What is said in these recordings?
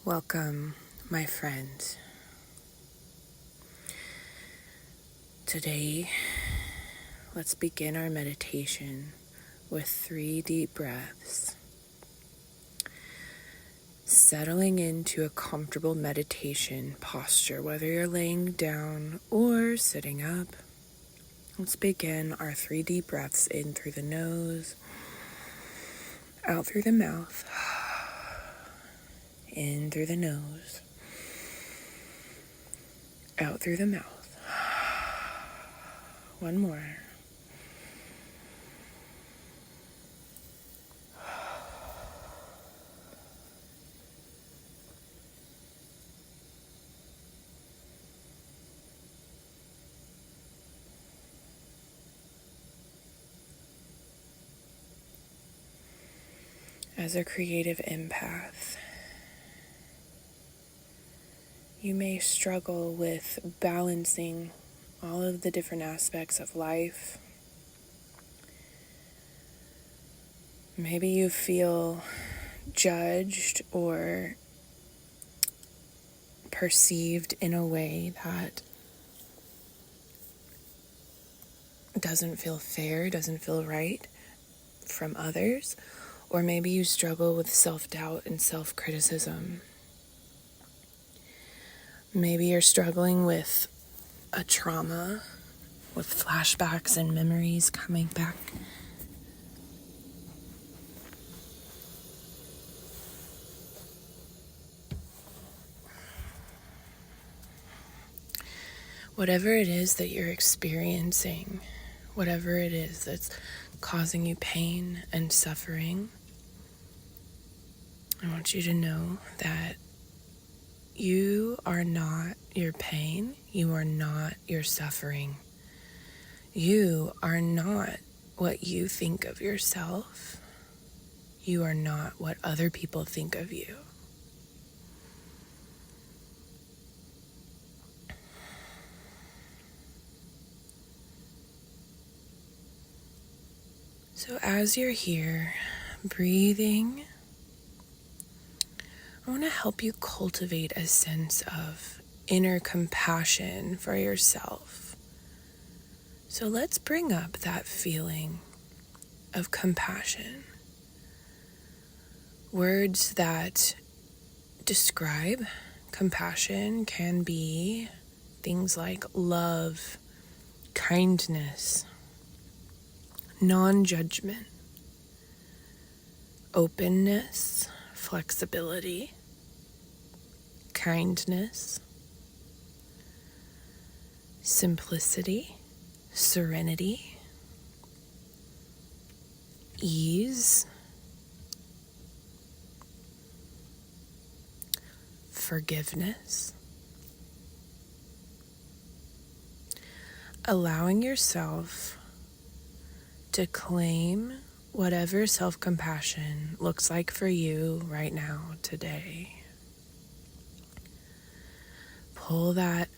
Welcome, my friend. Today, let's begin our meditation with 3 deep breaths. Settling into a comfortable meditation posture, whether you're laying down or sitting up. Let's begin our 3 deep breaths in through the nose, out through the mouth, in through the nose, out through the mouth. One more. As a creative empath, you may struggle with balancing all of the different aspects of life. Maybe you feel judged or perceived in a way that doesn't feel fair, doesn't feel right from others. Or maybe you struggle with self-doubt and self-criticism. Maybe you're struggling with a trauma, with flashbacks and memories coming back. Whatever it is that you're experiencing, whatever it is that's causing you pain and suffering, I want you to know that you are not your pain. You are not your suffering. You are not what you think of yourself. You are not what other people think of you. So as you're here, breathing, I want to help you cultivate a sense of inner compassion for yourself. So let's bring up that feeling of compassion. Words that describe compassion can be things like love, kindness, non-judgment, openness, flexibility, kindness, simplicity, serenity, ease, forgiveness. Allowing yourself to claim whatever self-compassion looks like for you right now, today. Pull that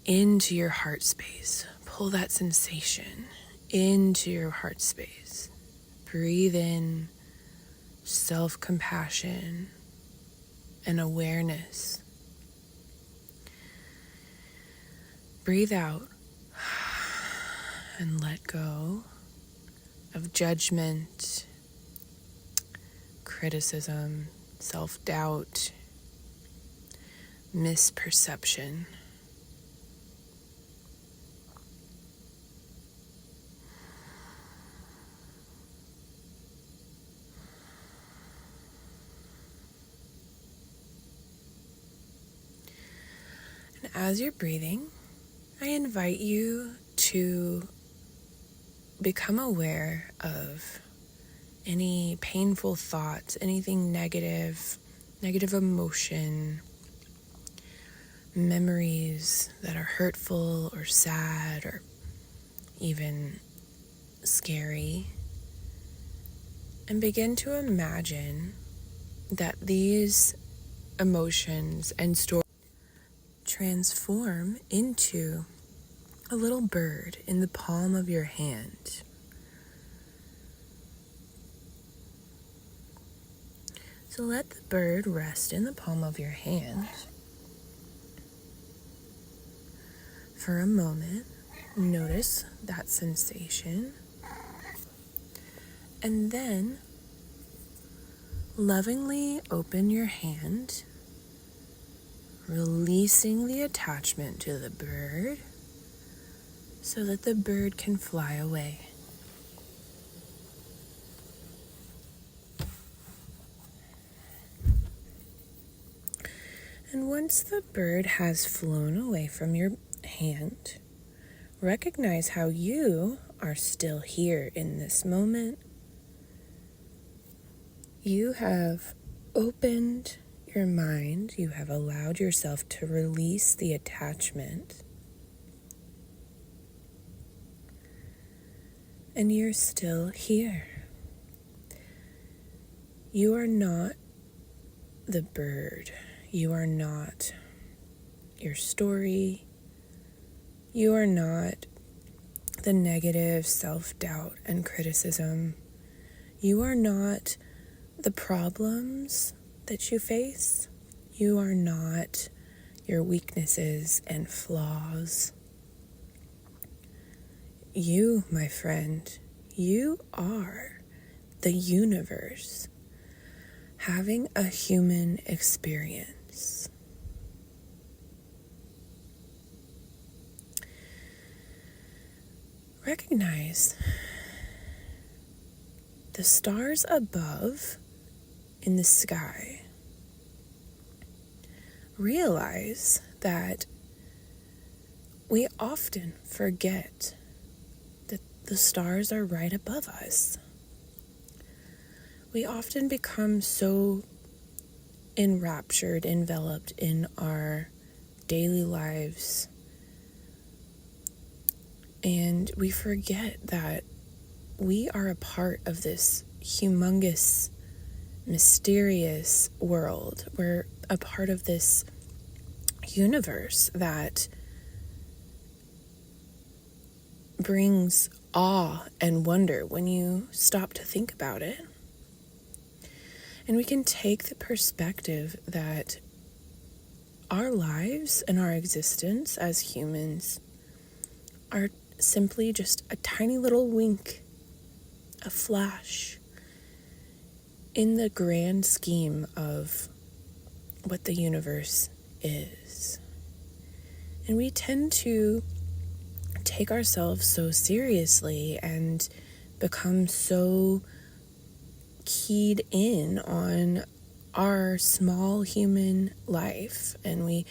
into your heart space. Pull that sensation into your heart space. Breathe in self-compassion and awareness. Breathe out and let go of judgment, criticism, self-doubt, misperception. And as you're breathing, I invite you to become aware of any painful thoughts, anything negative emotion, memories that are hurtful or sad or even scary, and begin to imagine that these emotions and stories transform into a little bird in the palm of your hand. So let the bird rest in the palm of your hand for a moment. Notice that sensation. And then lovingly open your hand, releasing the attachment to the bird so that the bird can fly away. And once the bird has flown away from your hand, recognize how you are still here in this moment. You have opened your mind, you have allowed yourself to release the attachment, and you're still here. You are not the bird. You are not your story. You are not the negative self-doubt and criticism. You are not the problems that you face. You are not your weaknesses and flaws. You, my friend, you are the universe having a human experience. Recognize the stars above in the sky. Realize that we often forget that the stars are right above us. We often become so enraptured, enveloped in our daily lives, and we forget that we are a part of this humongous, mysterious world. We're a part of this universe that brings awe and wonder when you stop to think about it. And we can take the perspective that our lives and our existence as humans are simply just a tiny little wink, a flash in the grand scheme of what the universe is. And we tend to take ourselves so seriously and become so keyed in on our small human life, and we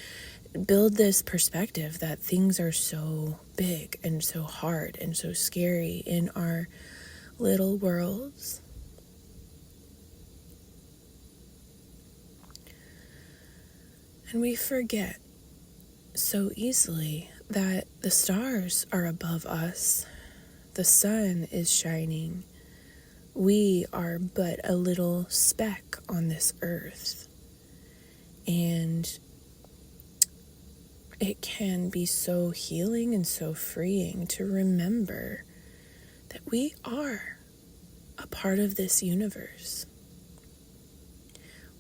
build this perspective that things are so big and so hard and so scary in our little worlds. And we forget so easily that the stars are above us, the sun is shining. We are but a little speck on this earth, and it can be so healing and so freeing to remember that we are a part of this universe.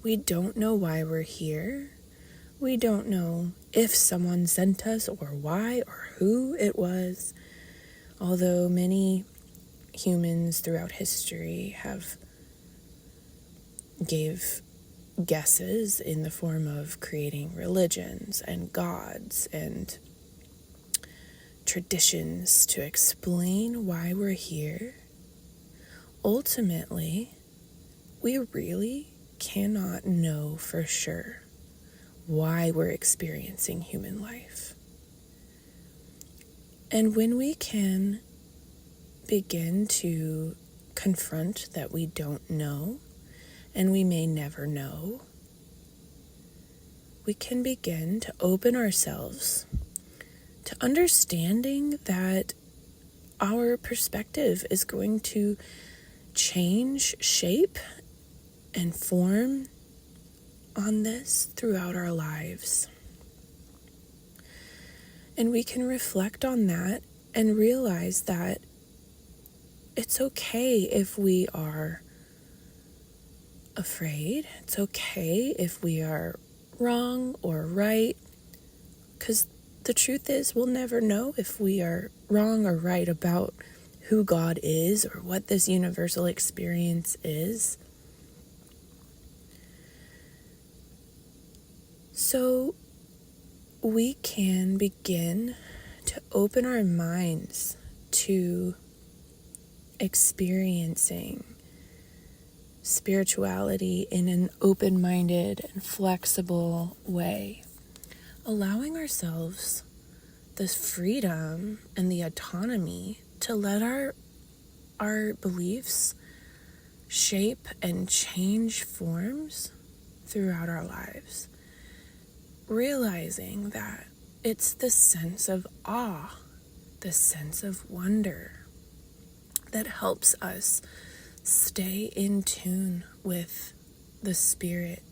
We don't know why we're here. We don't know if someone sent us or why or who it was, although many humans throughout history have gave guesses in the form of creating religions and gods and traditions to explain why we're here. Ultimately, we really cannot know for sure why we're experiencing human life. And when we can begin to confront that we don't know, and we may never know, we can begin to open ourselves to understanding that our perspective is going to change shape and form on this throughout our lives. And we can reflect on that and realize that it's okay if we are afraid. It's okay if we are wrong or right, because the truth is we'll never know if we are wrong or right about who God is or what this universal experience is. So we can begin to open our minds to experiencing spirituality in an open-minded and flexible way, allowing ourselves this freedom and the autonomy to let our beliefs shape and change forms throughout our lives, realizing that it's the sense of awe, the sense of wonder that helps us stay in tune with the spirit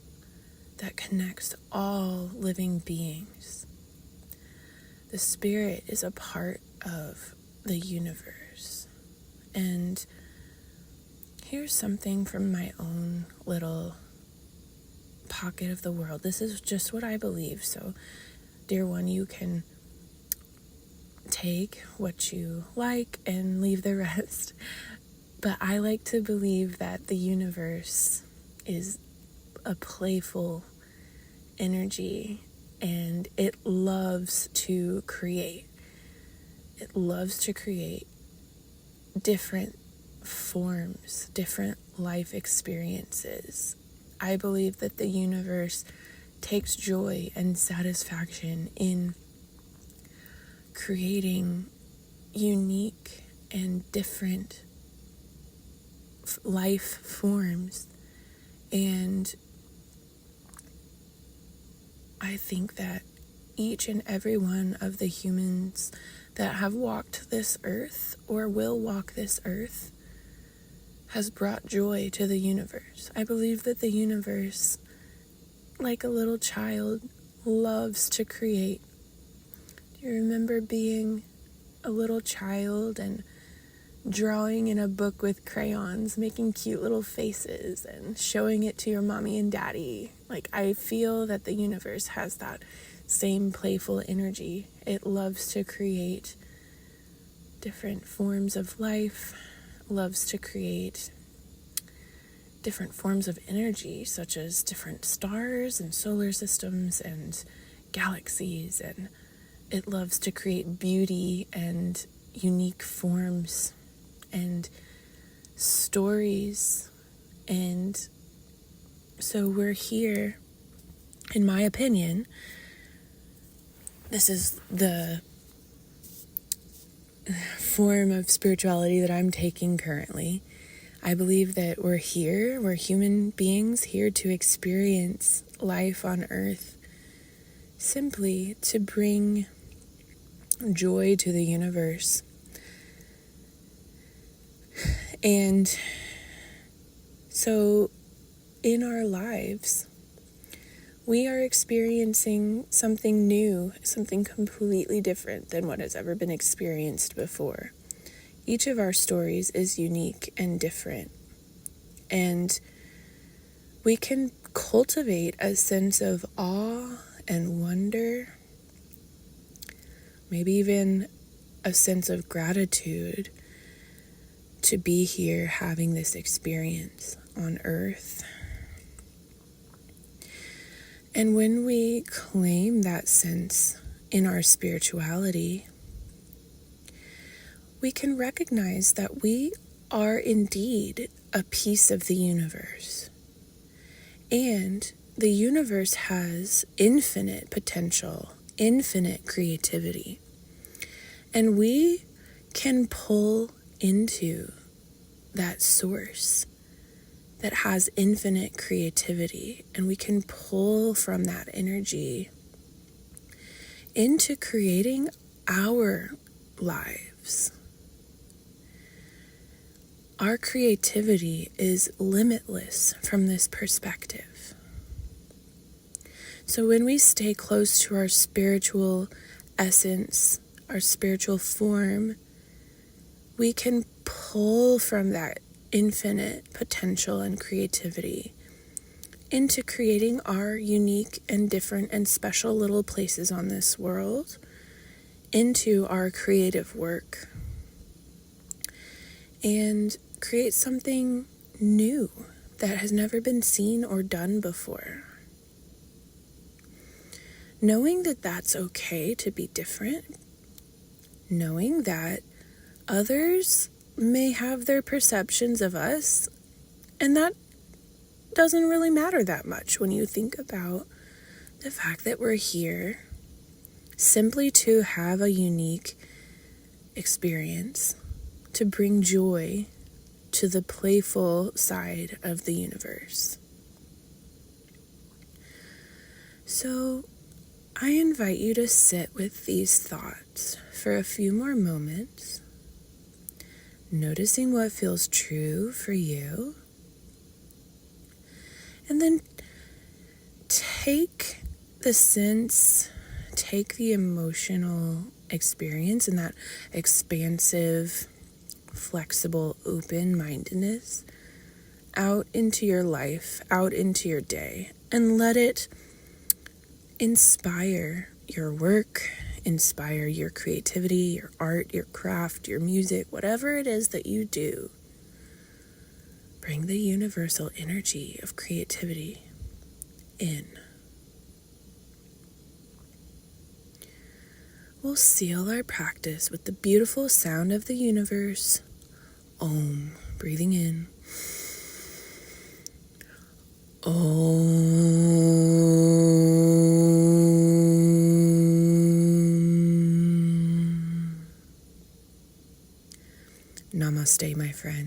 that connects all living beings. The spirit is a part of the universe. And here's something from my own little pocket of the world. This is just what I believe. So, dear one, you can take what you like and leave the rest. But I like to believe that the universe is a playful energy, and it loves to create. It loves to create different forms, different life experiences. I believe that the universe takes joy and satisfaction in creating unique and different life forms. And I think that each and every one of the humans that have walked this earth or will walk this earth has brought joy to the universe. I believe that the universe, like a little child, loves to create. Do you remember being a little child and drawing in a book with crayons, making cute little faces and showing it to your mommy and daddy? Like, I feel that the universe has that same playful energy. It loves to create different forms of life, loves to create different forms of energy, such as different stars and solar systems and galaxies, and it loves to create beauty and unique forms and stories. And so we're here, in my opinion, this is the form of spirituality that I'm taking currently. I believe that we're human beings here to experience life on earth, simply to bring joy to the universe. And so in our lives, we are experiencing something new, something completely different than what has ever been experienced before. Each of our stories is unique and different, and we can cultivate a sense of awe and wonder, maybe even a sense of gratitude to be here having this experience on earth. And when we claim that sense in our spirituality, we can recognize that we are indeed a piece of the universe. And the universe has infinite potential, infinite creativity. And we can pull into that source that has infinite creativity, and we can pull from that energy into creating our lives. Our creativity is limitless from this perspective. So when we stay close to our spiritual essence, our spiritual form, we can pull from that infinite potential and creativity into creating our unique and different and special little places on this world, into our creative work, and create something new that has never been seen or done before. Knowing that that's okay to be different, knowing that others may have their perceptions of us, and that doesn't really matter that much when you think about the fact that we're here simply to have a unique experience, to bring joy to the playful side of the universe. So I invite you to sit with these thoughts for a few more moments, noticing what feels true for you, and then take the sense, take the emotional experience and that expansive, flexible, open-mindedness out into your life, out into your day, and let it inspire your work, inspire your creativity, your art, your craft, your music, whatever it is that you do. Bring the universal energy of creativity in. We'll seal our practice with the beautiful sound of the universe. Om. Breathing in. Om. Namaste, my friend.